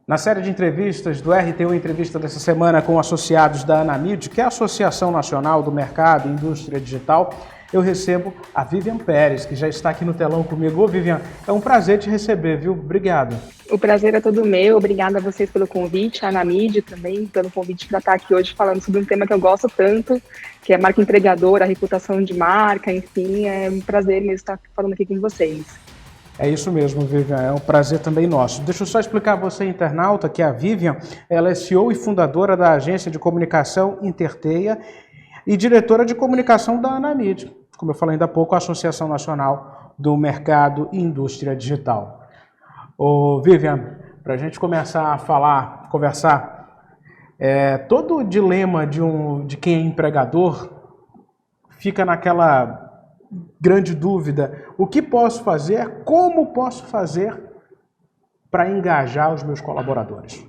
Na série de entrevistas do RT1 Entrevista dessa semana com associados da Anamid, que é a Associação Nacional do Mercado e Indústria Digital, eu recebo a Vivian Pérez, que já está aqui no telão comigo. Ô, Vivian, é um prazer te receber, viu? Obrigado. O prazer é todo meu. Obrigada a vocês pelo convite, a Anamid também pelo convite para estar aqui hoje falando sobre um tema que eu gosto tanto, que é marca empregadora, a reputação de marca, enfim, é um prazer mesmo estar falando aqui com vocês. É isso mesmo, Vivian, é um prazer também nosso. Deixa eu só explicar a você, internauta, que a Vivian, ela é CEO e fundadora da agência de comunicação Interteia e diretora de comunicação da Anamid, como eu falei ainda há pouco, a Associação Nacional do Mercado e Indústria Digital. Ô, Vivian, para a gente começar a conversar, todo o dilema de quem é empregador fica naquela grande dúvida: o que posso fazer, como posso fazer para engajar os meus colaboradores?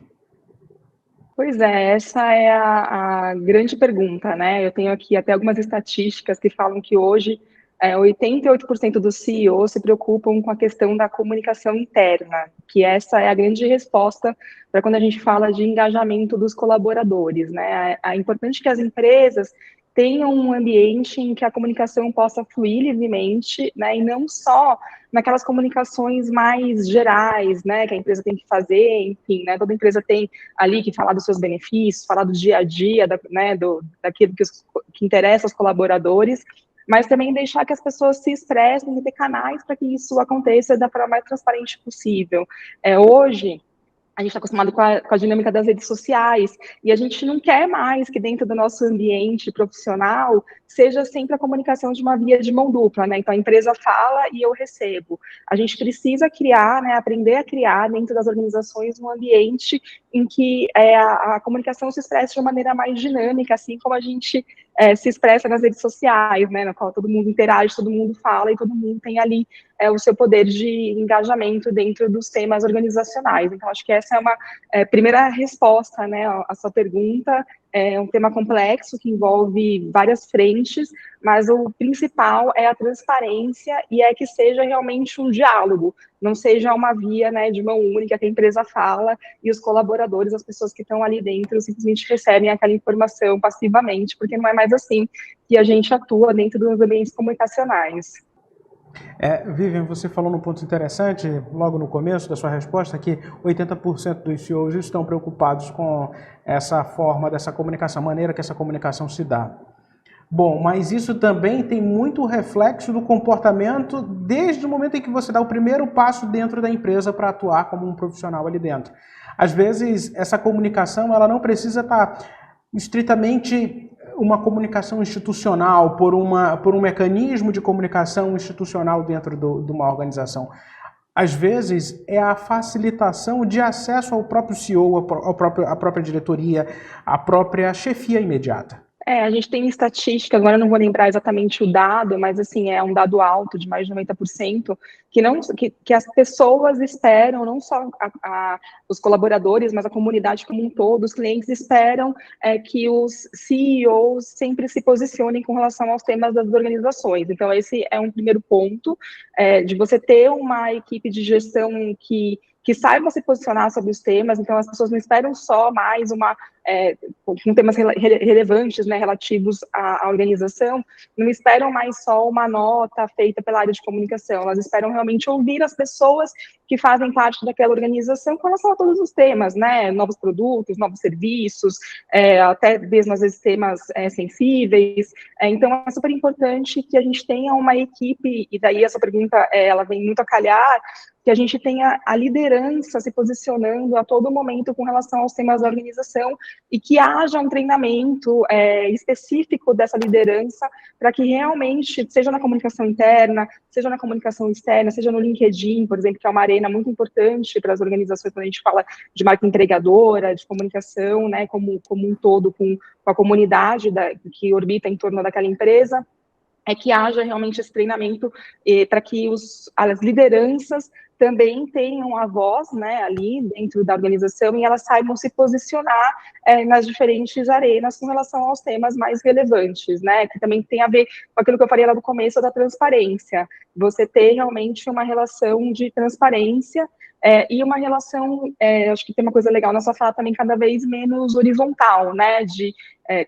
Pois é, essa é a grande pergunta, né? Eu tenho aqui até algumas estatísticas que falam que hoje 88% dos CEOs se preocupam com a questão da comunicação interna, que essa é a grande resposta para quando a gente fala de engajamento dos colaboradores, né? É importante que as empresas tenham um ambiente em que a comunicação possa fluir livremente, né? E não só naquelas comunicações mais gerais, né? Que a empresa tem que fazer, enfim, né? Toda empresa tem ali que falar dos seus benefícios, falar do dia a dia, né? Daquilo que interessa aos colaboradores, mas também deixar que as pessoas se expressem e ter canais para que isso aconteça da forma mais transparente possível. Hoje, a gente está acostumado com a dinâmica das redes sociais, e a gente não quer mais que dentro do nosso ambiente profissional seja sempre a comunicação de uma via de mão dupla, né? Então a empresa fala e eu recebo. A gente precisa criar, né, aprender a criar dentro das organizações um ambiente em que a comunicação se expressa de uma maneira mais dinâmica, assim como a gente se expressa nas redes sociais, né, na qual todo mundo interage, todo mundo fala e todo mundo tem ali o seu poder de engajamento dentro dos temas organizacionais. Então, acho que essa é uma primeira resposta, né, à sua pergunta. É um tema complexo que envolve várias frentes, mas o principal é a transparência e é que seja realmente um diálogo, não seja uma via, né, de mão única que a empresa fala e os colaboradores, as pessoas que estão ali dentro, simplesmente recebem aquela informação passivamente, porque não é mais assim que a gente atua dentro dos ambientes comunicacionais. Vivian, você falou num ponto interessante, logo no começo da sua resposta, que 80% dos CEOs estão preocupados com essa forma dessa comunicação, a maneira que essa comunicação se dá. Bom, mas isso também tem muito reflexo do comportamento desde o momento em que você dá o primeiro passo dentro da empresa para atuar como um profissional ali dentro. Às vezes, essa comunicação ela não precisa estar estritamente uma comunicação institucional, por um mecanismo de comunicação institucional dentro de uma organização. Às vezes, é a facilitação de acesso ao próprio CEO, à própria diretoria, à própria chefia imediata. A gente tem estatística, agora eu não vou lembrar exatamente o dado, mas assim, é um dado alto de mais de 90%, que as pessoas esperam, não só os colaboradores, mas a comunidade como um todo, os clientes esperam que os CEOs sempre se posicionem com relação aos temas das organizações. Então, esse é um primeiro ponto, de você ter uma equipe de gestão que saiba se posicionar sobre os temas. Então as pessoas não esperam só mais com temas relevantes, né, relativos à organização, não esperam mais só uma nota feita pela área de comunicação, elas esperam realmente ouvir as pessoas que fazem parte daquela organização com relação a todos os temas, né, novos produtos, novos serviços, até mesmo às vezes temas sensíveis. Então é super importante que a gente tenha uma equipe, e daí essa pergunta ela vem muito a calhar, que a gente tenha a liderança se posicionando a todo momento com relação aos temas da organização e que haja um treinamento específico dessa liderança para que realmente, seja na comunicação interna, seja na comunicação externa, seja no LinkedIn, por exemplo, que é uma arena muito importante para as organizações quando a gente fala de marca empregadora, de comunicação, né, como um todo, com a comunidade que orbita em torno daquela empresa, que haja realmente esse treinamento para que as lideranças também tenham a voz, né, ali dentro da organização e elas saibam se posicionar nas diferentes arenas com relação aos temas mais relevantes, né, que também tem a ver com aquilo que eu falei lá no começo da transparência. Você ter realmente uma relação de transparência e uma relação, acho que tem uma coisa legal nessa fala também, cada vez menos horizontal, né,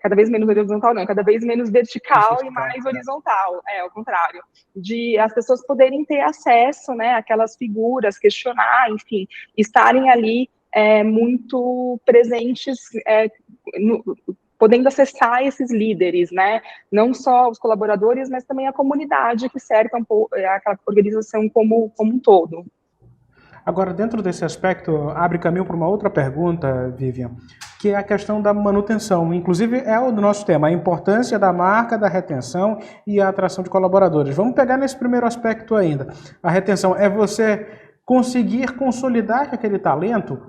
cada vez menos horizontal não, cada vez menos vertical e mais horizontal, ao contrário, de as pessoas poderem ter acesso, né, àquelas figuras, questionar, enfim, estarem ali muito presentes, podendo acessar esses líderes, né? Não só os colaboradores, mas também a comunidade que cerca aquela organização como um todo. Agora, dentro desse aspecto, abre caminho para uma outra pergunta, Vivian, que é a questão da manutenção. Inclusive, é o nosso tema, a importância da marca, da retenção e a atração de colaboradores. Vamos pegar nesse primeiro aspecto ainda. A retenção é você conseguir consolidar que aquele talento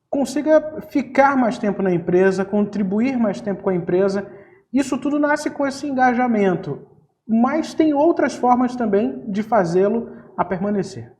consiga ficar mais tempo na empresa, contribuir mais tempo com a empresa. Isso tudo nasce com esse engajamento, mas tem outras formas também de fazê-lo a permanecer.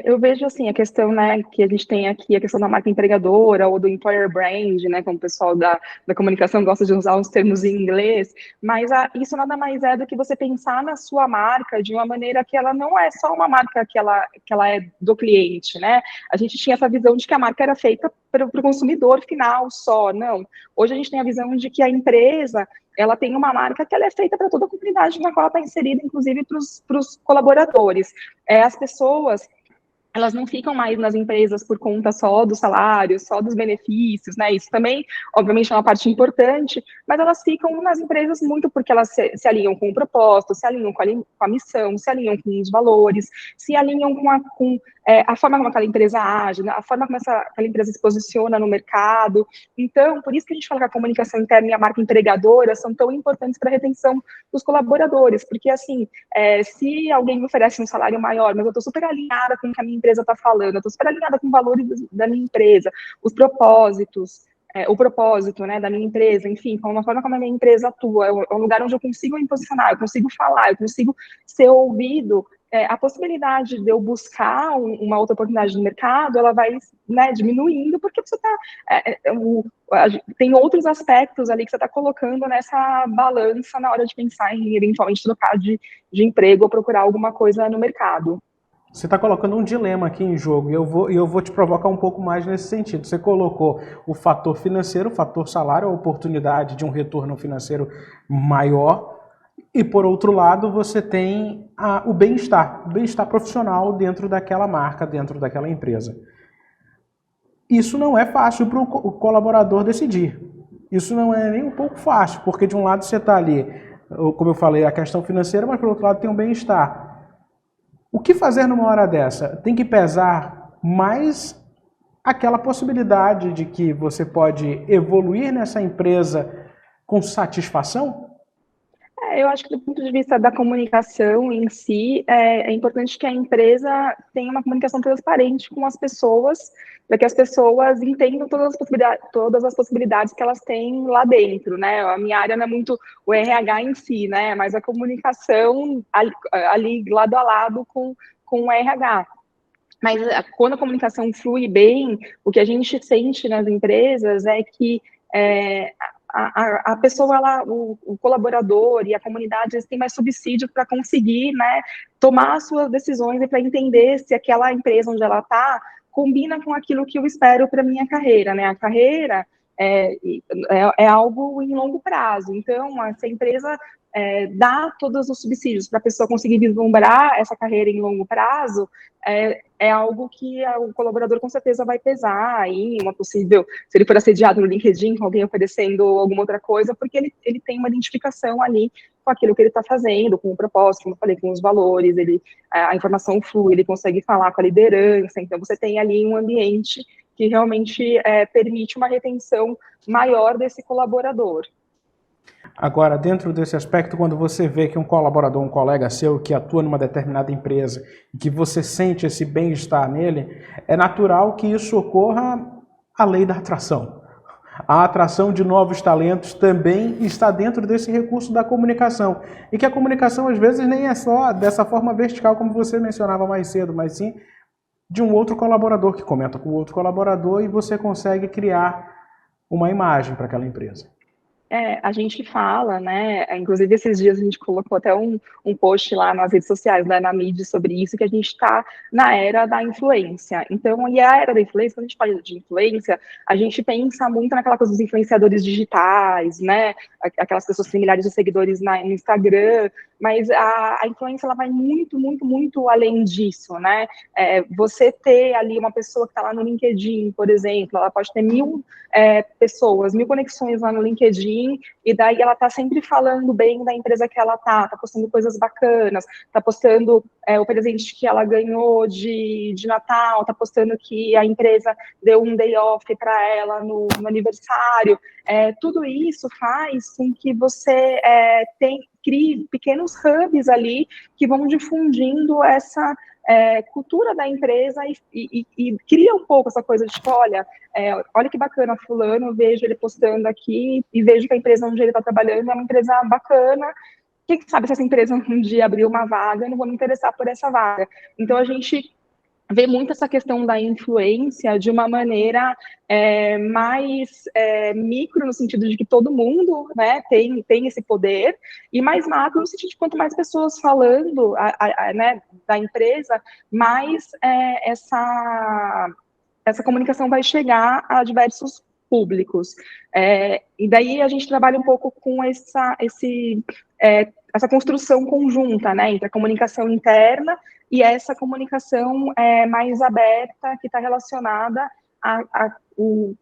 Eu vejo assim, a questão, né, que a gente tem aqui, a questão da marca empregadora ou do employer brand, né, como o pessoal da comunicação gosta de usar os termos em inglês, mas isso nada mais é do que você pensar na sua marca de uma maneira que ela não é só uma marca que ela é do cliente, né? A gente tinha essa visão de que a marca era feita para o consumidor final só, não. Hoje a gente tem a visão de que a empresa ela tem uma marca que ela é feita para toda a comunidade na qual ela está inserida, inclusive para os colaboradores. As pessoas, elas não ficam mais nas empresas por conta só do salário, só dos benefícios, né? Isso também, obviamente, é uma parte importante, mas elas ficam nas empresas muito porque elas se alinham com o propósito, se alinham com a missão, se alinham com os valores, se alinham com a forma como aquela empresa age, a forma como aquela empresa se posiciona no mercado. Então, por isso que a gente fala que a comunicação interna e a marca empregadora são tão importantes para a retenção dos colaboradores, porque, assim, se alguém me oferece um salário maior, mas eu estou super alinhada com o que a minha empresa está falando, eu estou super alinhada com os valores da minha empresa, os propósitos, o propósito, né, da minha empresa, enfim, com a forma como a minha empresa atua, é um lugar onde eu consigo me posicionar, eu consigo falar, eu consigo ser ouvido, a possibilidade de eu buscar uma outra oportunidade no mercado, ela vai, né, diminuindo, porque você tem outros aspectos ali que você está colocando nessa balança na hora de pensar em eventualmente trocar de emprego ou procurar alguma coisa no mercado. Você está colocando um dilema aqui em jogo e eu vou te provocar um pouco mais nesse sentido. Você colocou o fator financeiro, o fator salário, a oportunidade de um retorno financeiro maior e, por outro lado, você tem o bem-estar profissional dentro daquela marca, dentro daquela empresa. Isso não é fácil para o colaborador decidir. Isso não é nem um pouco fácil, porque de um lado você está ali, como eu falei, a questão financeira, mas por outro lado tem o bem-estar. O que fazer numa hora dessa? Tem que pesar mais aquela possibilidade de que você pode evoluir nessa empresa com satisfação? Eu acho que do ponto de vista da comunicação em si, é importante que a empresa tenha uma comunicação transparente com as pessoas, para que as pessoas entendam todas as possibilidades que elas têm lá dentro, né? A minha área não é muito o RH em si, né? Mas a comunicação ali lado a lado com o RH. Mas quando a comunicação flui bem, o que a gente sente nas empresas é que a pessoa, o colaborador e a comunidade, eles têm mais subsídio para conseguir, né, tomar as suas decisões e para entender se aquela empresa onde ela está combina com aquilo que eu espero para minha carreira, né? A carreira é algo em longo prazo. Então, se a empresa dá todos os subsídios para a pessoa conseguir vislumbrar essa carreira em longo prazo, é algo que o colaborador com certeza vai pesar aí, uma possível, se ele for assediado no LinkedIn com alguém oferecendo alguma outra coisa, porque ele tem uma identificação ali com aquilo que ele está fazendo, com o propósito, como eu falei, com os valores, a informação flui, ele consegue falar com a liderança, então você tem ali um ambiente que realmente permite uma retenção maior desse colaborador. Agora, dentro desse aspecto, quando você vê que um colaborador, um colega seu que atua numa determinada empresa e que você sente esse bem-estar nele, é natural que isso ocorra a lei da atração. A atração de novos talentos também está dentro desse recurso da comunicação. E que a comunicação, às vezes, nem é só dessa forma vertical, como você mencionava mais cedo, mas sim de um outro colaborador que comenta com o outro colaborador e você consegue criar uma imagem para aquela empresa. A gente fala, né? Inclusive, esses dias a gente colocou até um post lá nas redes sociais, né, na mídia, sobre isso, que a gente está na era da influência. Então, e a era da influência, quando a gente fala de influência, a gente pensa muito naquela coisa dos influenciadores digitais, né? Aquelas pessoas que têm milhares de seguidores no Instagram, mas a influência ela vai muito, muito, muito além disso, né? Você ter ali uma pessoa que está lá no LinkedIn, por exemplo, ela pode ter 1.000 conexões lá no LinkedIn, e daí ela está sempre falando bem da empresa que ela está postando coisas bacanas, está postando o presente que ela ganhou de Natal, está postando que a empresa deu um day off para ela no aniversário. Tudo isso faz com que você crie pequenos hubs ali que vão difundindo essa cultura da empresa e cria um pouco essa coisa de, tipo, olha que bacana, fulano, vejo ele postando aqui e vejo que a empresa onde ele está trabalhando é uma empresa bacana. Quem sabe se essa empresa um dia abrir uma vaga, eu não vou me interessar por essa vaga. Então, a gente vê muito essa questão da influência de uma maneira mais micro, no sentido de que todo mundo, né, tem esse poder, e mais macro, no sentido de quanto mais pessoas falando né, da empresa, mais essa comunicação vai chegar a diversos públicos. E daí a gente trabalha um pouco com essa construção conjunta, né, entre a comunicação interna e essa comunicação mais aberta, que está relacionada a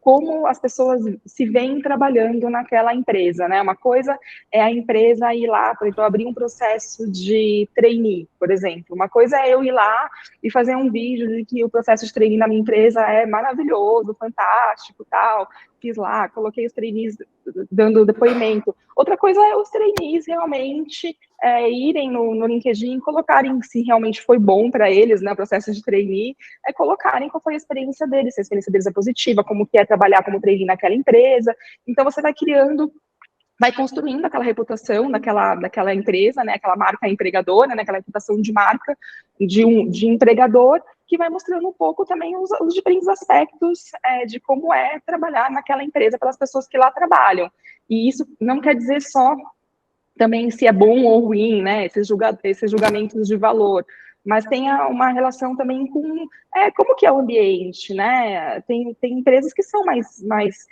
como as pessoas se veem trabalhando naquela empresa, né? Uma coisa é a empresa ir lá, por exemplo, abrir um processo de trainee, por exemplo. Uma coisa é eu ir lá e fazer um vídeo de que o processo de trainee na minha empresa é maravilhoso, fantástico, tal. Fiz lá, coloquei os trainees dando depoimento. Outra coisa é os trainees realmente irem no LinkedIn, colocarem se realmente foi bom para eles, né, o processo de trainee, colocarem qual foi a experiência deles, se a experiência deles é positiva, como que é trabalhar como trainee naquela empresa. Então, você vai construindo aquela reputação daquela empresa, né, aquela marca empregadora, né, aquela reputação de marca de empregador, que vai mostrando um pouco também os diferentes aspectos de como é trabalhar naquela empresa pelas pessoas que lá trabalham. E isso não quer dizer só também se é bom ou ruim, né, esses julgamentos de valor, mas tem uma relação também com como que é o ambiente, né? Tem empresas que são mais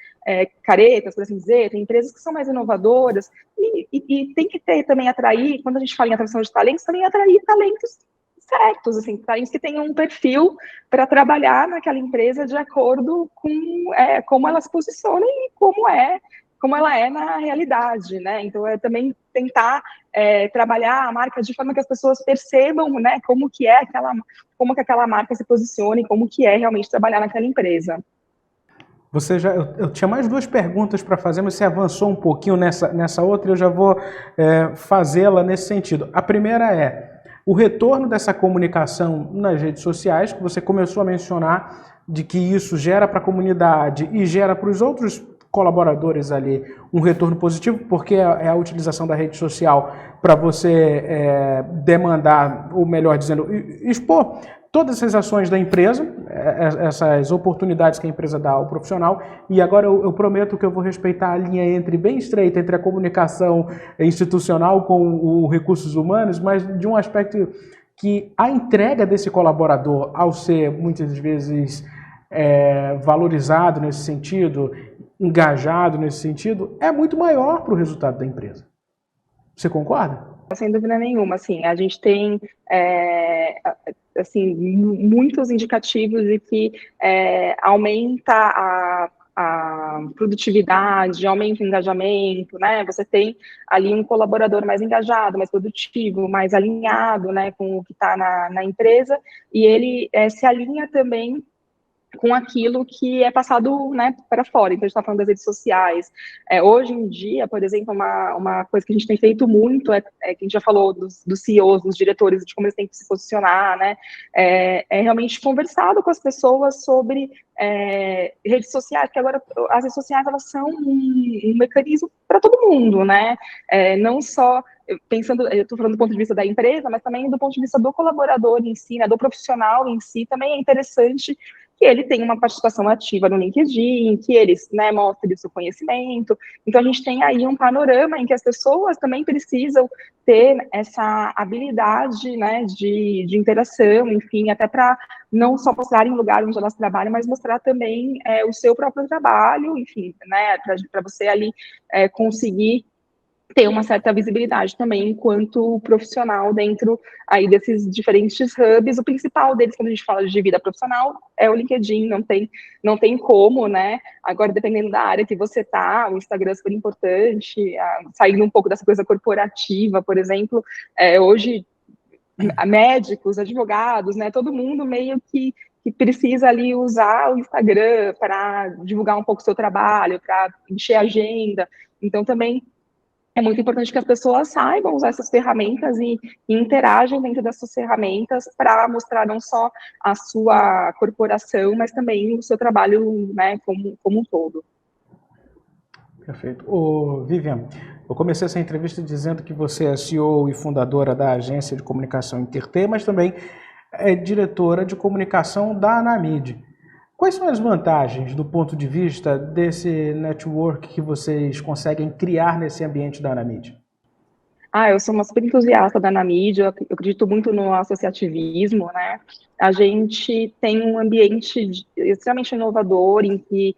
caretas, por assim dizer, tem empresas que são mais inovadoras, e tem que ter também, atrair, quando a gente fala em atração de talentos, também atrair talentos certos, assim, talentos que tenham um perfil para trabalhar naquela empresa de acordo com como ela se posiciona e como ela é na realidade, né? Então, também tentar trabalhar a marca de forma que as pessoas percebam, né, como que aquela marca se posiciona e como que é realmente trabalhar naquela empresa. Eu tinha mais duas perguntas para fazer, mas você avançou um pouquinho nessa outra e eu já vou fazê-la nesse sentido. A primeira é o retorno dessa comunicação nas redes sociais, que você começou a mencionar, de que isso gera para a comunidade e gera para os outros colaboradores ali um retorno positivo, porque é a utilização da rede social para você demandar, ou melhor dizendo, expor todas essas ações da empresa, essas oportunidades que a empresa dá ao profissional, e agora eu prometo que eu vou respeitar a linha bem estreita entre a comunicação institucional com os recursos humanos, mas de um aspecto que a entrega desse colaborador, ao ser muitas vezes valorizado nesse sentido, engajado nesse sentido, é muito maior para o resultado da empresa. Você concorda? Sem dúvida nenhuma, assim, a gente tem assim, muitos indicativos de que aumenta a produtividade, aumenta o engajamento, né? Você tem ali um colaborador mais engajado, mais produtivo, mais alinhado, né, com o que está na empresa, e ele se alinha também com aquilo que é passado, né, para fora. Então, a gente está falando das redes sociais. Hoje em dia, por exemplo, uma coisa que a gente tem feito muito que a gente já falou dos CEOs, dos diretores, de como eles têm que se posicionar, né? Realmente conversado com as pessoas sobre redes sociais, porque agora as redes sociais, elas são um mecanismo para todo mundo, né? Não só pensando, eu estou falando do ponto de vista da empresa, mas também do ponto de vista do colaborador em si, né, do profissional em si, também é interessante que ele tenha uma participação ativa no LinkedIn, que ele, né, mostre o seu conhecimento. Então, a gente tem aí um panorama em que as pessoas também precisam ter essa habilidade, né, de interação, enfim, até para não só mostrar em lugar onde elas trabalham, mas mostrar também o seu próprio trabalho, enfim, né, para você ali conseguir ter uma certa visibilidade também enquanto profissional dentro aí desses diferentes hubs. O principal deles, quando a gente fala de vida profissional, é o LinkedIn, não tem como, né? Agora, dependendo da área que você tá, o Instagram é super importante, saindo um pouco dessa coisa corporativa, por exemplo, hoje, médicos, advogados, né? Todo mundo meio que precisa ali usar o Instagram para divulgar um pouco o seu trabalho, para encher a agenda. Então, também é muito importante que as pessoas saibam usar essas ferramentas e interagem dentro dessas ferramentas para mostrar não só a sua corporação, mas também o seu trabalho, né, como um todo. Perfeito. Vivian, eu comecei essa entrevista dizendo que você é CEO e fundadora da agência de comunicação Interter, mas também é diretora de comunicação da Anamid. Quais são as vantagens do ponto de vista desse network que vocês conseguem criar nesse ambiente da Anamid? Eu sou uma super entusiasta da Anamid, eu acredito muito no associativismo, né? A gente tem um ambiente extremamente inovador em que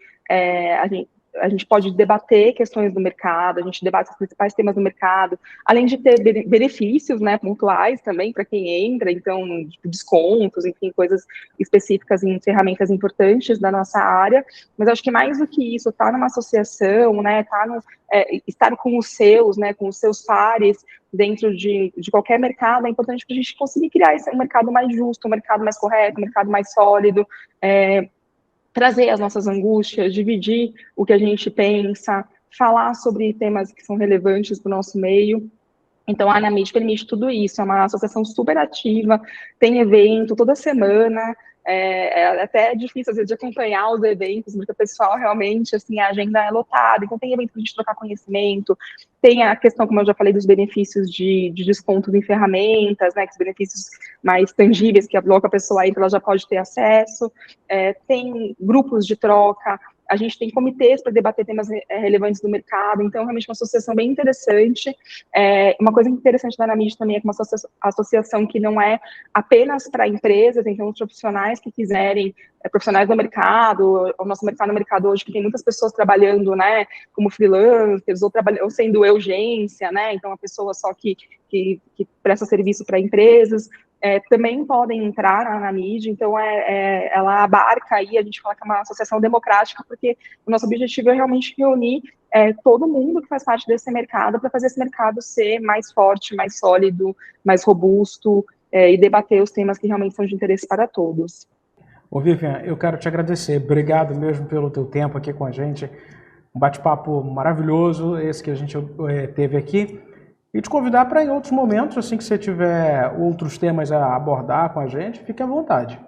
a gente pode debater questões do mercado, a gente debate os principais temas do mercado, além de ter benefícios, né, pontuais também para quem entra, então, tipo, descontos, enfim, coisas específicas em ferramentas importantes da nossa área, mas acho que mais do que isso, estar numa associação, né, estar com os seus, né, com os seus pares, dentro de qualquer mercado, é importante para a gente conseguir criar um mercado mais justo, um mercado mais correto, um mercado mais sólido, trazer as nossas angústias, dividir o que a gente pensa, falar sobre temas que são relevantes para o nosso meio. Então, a Anamid permite tudo isso, é uma associação super ativa, tem evento toda semana, é até difícil, às vezes, de acompanhar os eventos, porque o pessoal realmente, assim, a agenda é lotada, então tem evento para a gente trocar conhecimento, tem a questão, como eu já falei, dos benefícios de descontos em ferramentas, né, que os benefícios mais tangíveis, que logo a pessoa entra, ela já pode ter acesso, tem grupos de troca, a gente tem comitês para debater temas relevantes do mercado, então, realmente, uma associação bem interessante. Uma coisa interessante da Anamid também é que uma associação que não é apenas para empresas, então, os profissionais que quiserem, profissionais do mercado, o nosso mercado hoje, que tem muitas pessoas trabalhando, né, como freelancers, ou sendo urgência, né, então, a pessoa só que presta serviço para empresas, também podem entrar na Anamid, então ela abarca aí, a gente fala que é uma associação democrática, porque o nosso objetivo é realmente reunir todo mundo que faz parte desse mercado para fazer esse mercado ser mais forte, mais sólido, mais robusto e debater os temas que realmente são de interesse para todos. Vivian, eu quero te agradecer, obrigado mesmo pelo teu tempo aqui com a gente, um bate-papo maravilhoso esse que a gente teve aqui. E te convidar para em outros momentos, assim que você tiver outros temas a abordar com a gente, fique à vontade.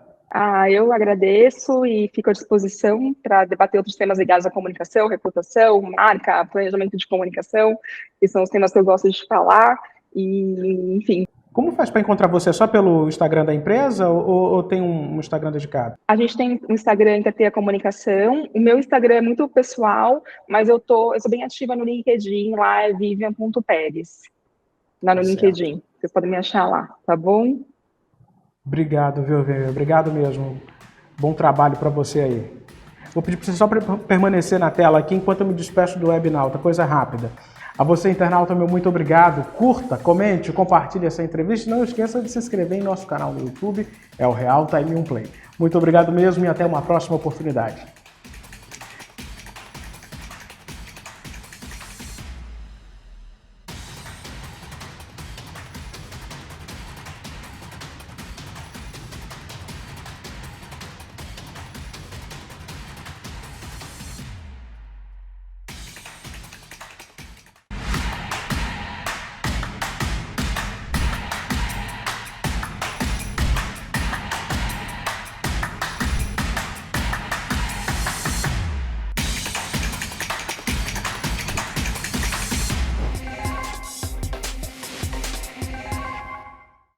Eu agradeço e fico à disposição para debater outros temas ligados à comunicação, reputação, marca, planejamento de comunicação, que são os temas que eu gosto de falar, e enfim. Como faz para encontrar você? Só pelo Instagram da empresa ou tem um Instagram dedicado? A gente tem um Instagram que tem a comunicação. O meu Instagram é muito pessoal, mas eu sou bem ativa no LinkedIn, lá é vivian.peres, lá no LinkedIn. Vocês podem me achar lá, tá bom? Obrigado, Vivian. Obrigado mesmo. Bom trabalho para você aí. Vou pedir para você só permanecer na tela aqui enquanto eu me despeço do Webnauta, coisa rápida. A você, internauta, meu muito obrigado. Curta, comente, compartilhe essa entrevista. Não esqueça de se inscrever em nosso canal no YouTube, é o Real Time 1 Play. Muito obrigado mesmo e até uma próxima oportunidade.